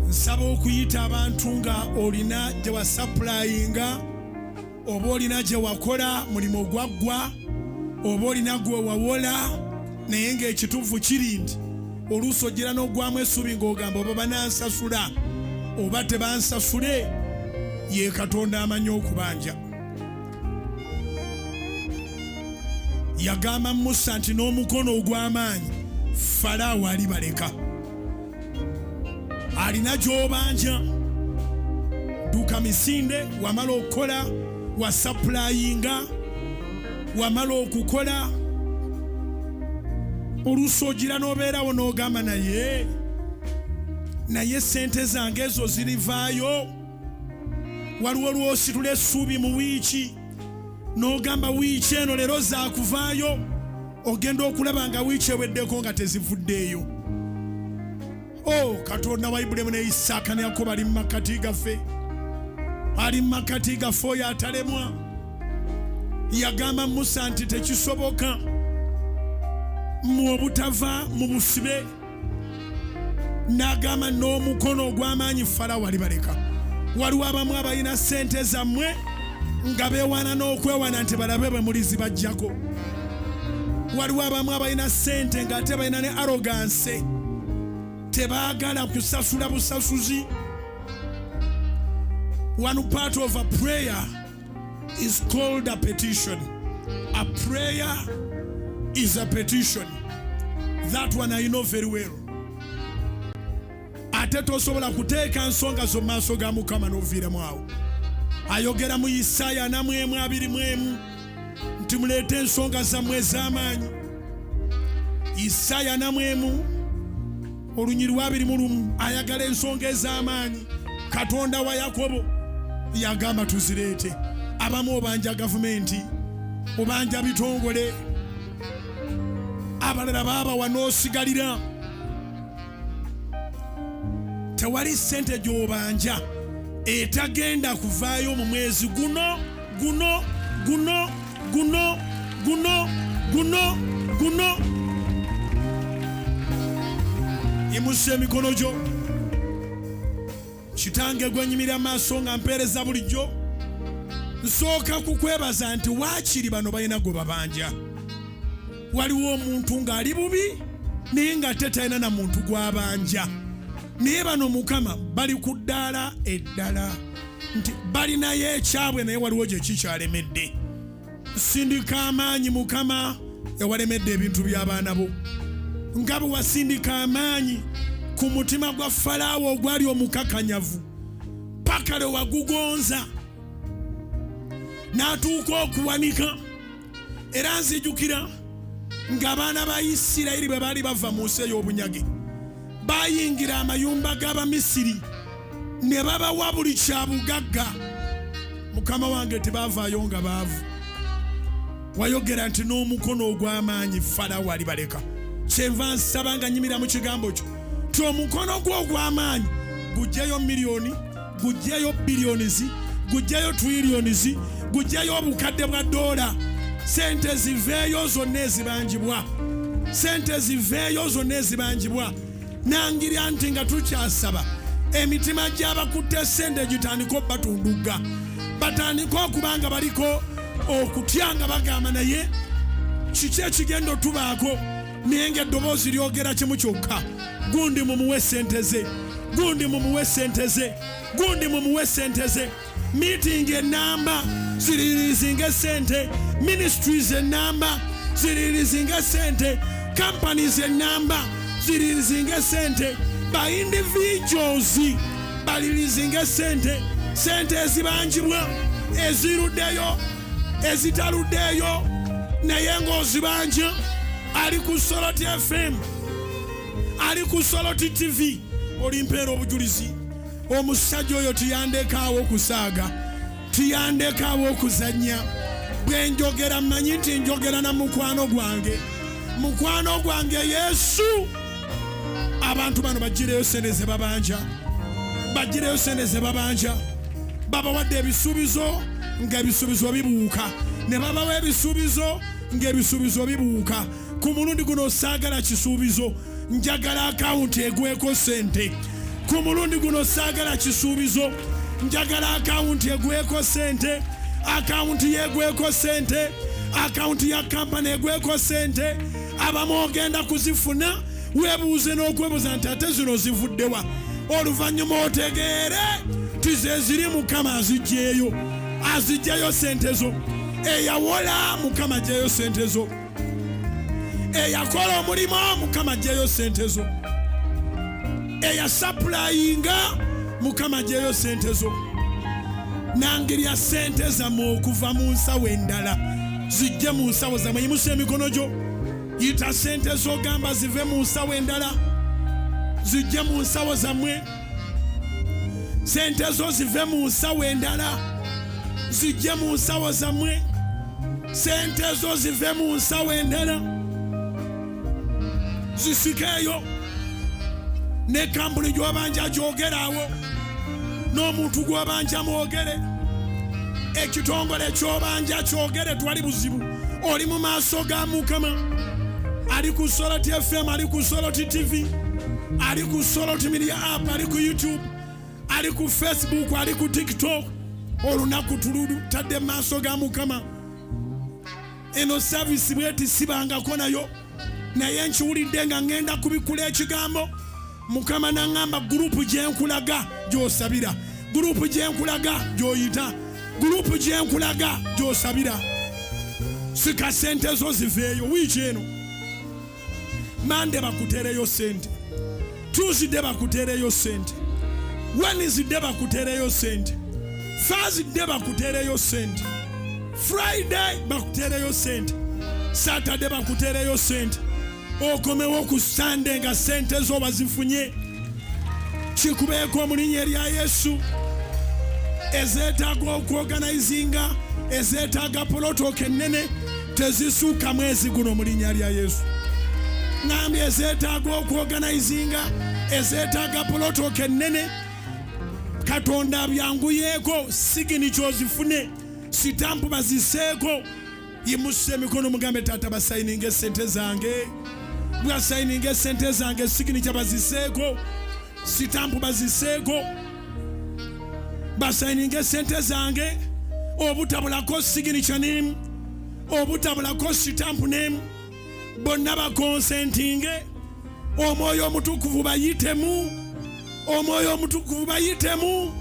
nsaba okuyita abantu nga olina gye wasappulayinga, oba olina gye wakola mulimu gwaggwa, oba olina gwe wawola, naye ng'ekituufu kiri nti oluusi ogira n'ogwamu essuubi ng'ogamba oba banansasula oba tebansasule, ye Katonda amanyi okubanja. Yagamba Musa nti n'omukono ogw'amaanyi Falaawo alibaleka. Alina gy'obanja, dduuka misinde, wamala okukola, wasappulayinga, wamala okukola, oluusi ogira n'obeerawo n'ogamba naye sente zange ezo zirivaayo. Waliwo lw'ositula essuubi mu wiiki n'ogamba wiiki eno leero zaakuvaayo, ogenda okulaba nga wiiki eweddeko nga tezivuddeeyo. Katonda wa Ibulayimu ne Isaaka ne Yakobo ali mu makkati gaffe, ali mu makkati gaffe, oyo atalemwa. Yagamba Musa nti tekisoboka mu obutava mu busibe, n'agamba n'omukono ogw'amaanyi Falaawo alibaleka. Waliwo abamu abalina ssente zammwe nga beewaana n'okwewaana nti balabe bwe mulizibajjako. Waliwo abamu abalina ssente ng'ate balina ne arrogance, tebaagala kusasula busasuzi. One part of a prayer is called a petition. A prayer is a petition. That one I know very well. Ate tosobola kuteeka nsonga zo maaso ga Mukama n'oviiremu awo. Ayogera mu Isaaya 40:21 nti muleete ensonga zammwe ez'amaanyi. Isaaya 40:21 ayagala ensonga ez'amaanyi. Katonda wa Yakobo yagamba tuzireete. Abamu obanja gavumenti, obanja bitongole, abalala baabawa n'osigalira. Tewali ssente gy'obanja etagenda kuvaayo mu mwezi guno. Yimusa emikono gyo. Kitange gwenyimira amaaso nga mpeereza bulijjo. Nsooka kukwebaza nti waakiri bano balina gwe babanja. Waliwo omuntu ng'ali bubi naye ng'ate talina na muntu gw'abanja. Naye bano Mukama bali ku ddaala eddala nti balinayo ekyabwe, naye waliwo gye kikyalemedde. Sindika amaanyi Mukama ewalemedde ebintu by'abaana bo, nga bwe wasindika amaanyi ku mutima gwa Falaawo ogwali omukakanyavu, paka lwe wagugonza n'atuuka okuwanika. Era nzijukira ng'abaana ba Isirayiri bwe baali bava mu nsi ey'obunyage, bayingira amayumba g'Abamisiri ne babawa buli kyabugagga. Mukama wange tebavaayo nga baavu. Wayogera nti n'omukono ogw'amaanyi Falaawo alibaleka. Kyenva nsaba nga nyimira mu kigambo kyo ti omukono gwo ogw'amaanyi gujjayo miliyoni, gujjayo biliyonizi, gujjayo twiliyonizi, gujjayo obukadde bwa dola. Sente ziveeyo zonna ezibangibwa, sente ziveeyo zonna ezibangibwa. Nangirya nti nga tukyasaba emitima gy'abakutte sente gitandika obbatundugga, batandika okubanga baliko okutya nga bagamba naye kiki ekigenda otubaako, naye ng'eddoboozi lyogera kimu kyokka, gundi mumuwe sente ze, gundi mumuwe sente ze, gundi mumuwe sente ze. Meeting enamba ziririzinga sente, ministries enamba ziririzinga sente, companies enamba ziririzinga sente, ba individuals balirizinga sente. Sente ezibangibwa, eziruddeyo, ezitaluddeyo, naye ng'ozibanja. Ali ku Soloti FM, ali ku Soloti TV, olimpeera obujulizi. Omusajja oyo tuyandekaawo okusaaga, tuyandekaawo okuzannya. Bwe njogera mmanyi nti njogera na mukwano gwange, mukwano gwange Yesu. Abantu bano bagireyo sente ze babanja, bagireyo sente ze babanja. Babawadde ebisuubizo ng'ebisuubizo bibuuka, ne babawa ebisuubizo ng'ebisuubizo bibuuka. Ku mulundi guno saagala kisuubizo, njagala akawunti egweko sente. ku mulundi guno saagala kisuubizo, njagala akawunti egweko sente, akawunti yegweko sente, akawunti ya kampani egweko sente. Abamu ogenda kuzifuna weebuuze n'okwebuuza nti ate zino zivuddewa, oluvannyuma otegeere ti ze ziri Mukama aziggyeyo sente zo. Eyawola Mukama aggyeyo sente zo, eyakola omulimo Mukama aggyeyo sente zo, eyasappulayinga Mukama aggyeyo sente zo. Nangirya sente zammwe okuva mu nsawo endala zijje mu nsawo zammwe. Yimusa emikono gyo, yita sente z'ogamba zive mu nsawo endala zijje mu nsawo zammwe. Sente zo zive mu nsawo endala zijje mu nsawo zammwe. Sente zo zive mu nsawo endala zisikeeyo. Ne kampuni gy'obanja gyogeraawo, n'omuntu gw'obanja mwogere, ekitongole ky'obanja kyogere. Twali buzibu, oli mu maaso ga Mukama. Ali ku Soloti FM, ali ku Soloti TV, ali ku Soloti Media App, ali ku YouTube, ali ku Facebook, ali ku TikTok. Olunaku tulutadde maaso ga Mukama. Eno service bweti sibangako nayo, naye nkiwulidde nga ngenda kubikula ekigambo. Mukama n'aŋŋamba gurupu gye nkulaga gy'osabira, gurupu gye nkulaga gy'oyita, gurupu gye nkulaga gy'osabira. Sika sente zo ziveeyo. Wiiki eno Mande bakutereyo sente, Tuesday bakutereyo sente, Wednesday bakutereyo sente, Thursday bakutereyo sente, Friday bakutereyo sente, Saturday bakutereyo sente. Okomewo ku Sunday nga sente zo bazifunye. Kikubeeko mu linnya erya Yesu. Ezeetaaga okuorganizinga, ezeetaaga polotoka ennene tezisuuka mwezi guno mu linnya lya Yesu. Ngambye ezeetaaga okuorganizinga, ezeetaaga polotoka ennene. Katonda abyanguyeeko, siginicha ozifune, sitampu baziseeko. Yimusa emikono mugambe Taata basayininga sente zange, bwasayininga sente zange, siginicha baziseeko, sitampu baziseeko. Basayininga sente zange, obutabulako siginicha name, obutabulako sitampu name. Bonna bakonsentinge. Omwoyo omutukuvu bayitemu, omwoyo omutukuvu bayitemu.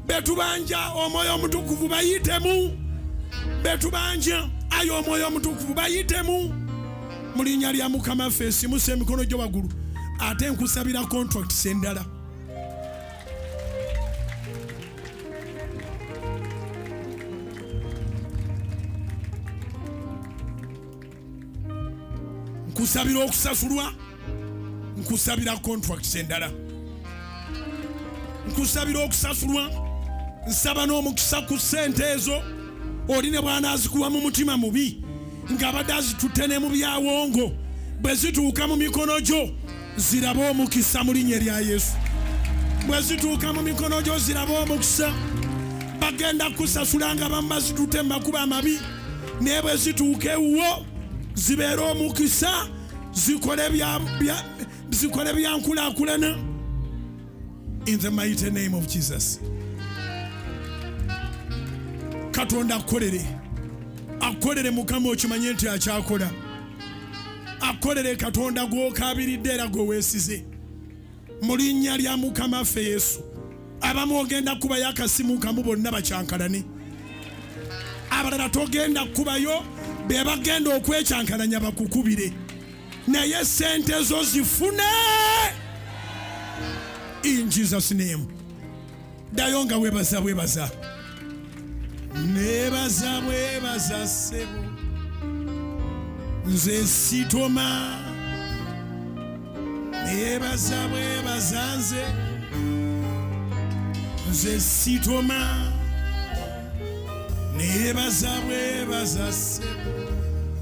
Betubanja omwoyo omutukuvu bayitemu, betubanja ayo omwoyo omutukuvu bayitemu mu linnya lya Mukama ffe. Simusa emikono gyo waggulu, ate nkusabira contracts endala. Nkusabira okusasulwa, nkusabira contracts endala, nkusabira okusasulwa. Nsaba n'omukisa ku sente ezo. Oli ne bw'anaazikuwa mu mutima mubi ng'abadde azitutte ne mu byawongo, bwe zituuka mu mikono gyo ziraba omukisa mu linnya lya Yesu. Bwe zituuka mu mikono gyo ziraba omukisa. Bagenda kusasula nga bamu bazitutte mu makubo amabi, naye bwe zituuka ewuwo zibeera omukisa, zikole byankulaakulana. In the mighty name of Jesus. Katonda akolere Mukama okimanye nti akyakola. Akolere Katonda gw'okabiridde era gwe weesize mu linnya lya Mukama ffe Yesu. Abamu ogenda kubayo akasimu kamu bonna bakyankalane, abalala togenda kubayo be bagenda okwekyankalanya bakukubire, naye sente zo zifune in Jesus name. Dayo nga webaza nebaza ssebo, nze sitoma. Nebaza nze, nze sitoma. Nebaza ssebo.